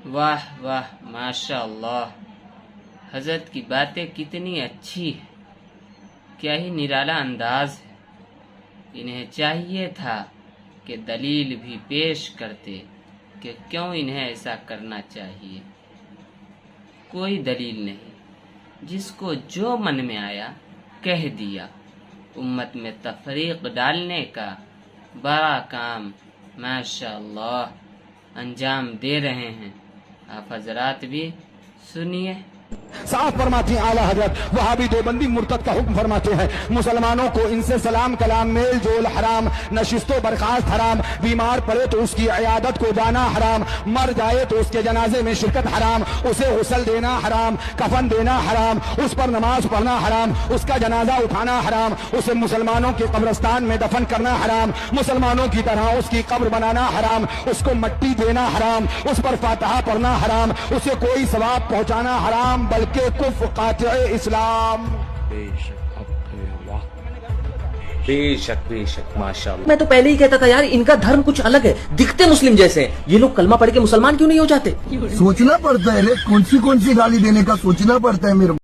واہ واہ ماشاء اللہ، حضرت کی باتیں کتنی اچھی ہیں، کیا ہی نرالا انداز ہے۔ انہیں چاہیے تھا کہ دلیل بھی پیش کرتے کہ کیوں انہیں ایسا کرنا چاہیے۔ کوئی دلیل نہیں، جس کو جو من میں آیا کہہ دیا۔ امت میں تفریق ڈالنے کا بڑا کام ماشاء اللہ انجام دے رہے ہیں۔ آپ حضرات بھی سنیے۔ صاف فرماتی ہیں اعلیٰ حضرت، وہابی دیوبندی مرتد کا حکم فرماتے ہیں مسلمانوں کو ان سے سلام کلام میل جول حرام، نشست و برخاست حرام، بیمار پڑے تو اس کی عیادت کو جانا حرام، مر جائے تو اس کے جنازے میں شرکت حرام، اسے غسل دینا حرام، کفن دینا حرام، اس پر نماز پڑھنا حرام، اس کا جنازہ اٹھانا حرام، اسے مسلمانوں کے قبرستان میں دفن کرنا حرام، مسلمانوں کی طرح اس کی قبر بنانا حرام، اس کو مٹی دینا حرام، اس پر فاتحہ پڑھنا حرام، اسے کوئی ثواب پہنچانا حرام بلکہ کفر قاطع اسلام۔ بے شک ماشاءاللہ۔ میں تو پہلے ہی کہتا تھا یار ان کا دھرم کچھ الگ ہے، دکھتے مسلم جیسے ہیں، یہ لوگ کلمہ پڑھ کے مسلمان کیوں نہیں ہو جاتے؟ سوچنا پڑتا ہے، کون سی گالی دینے کا سوچنا پڑتا ہے میرے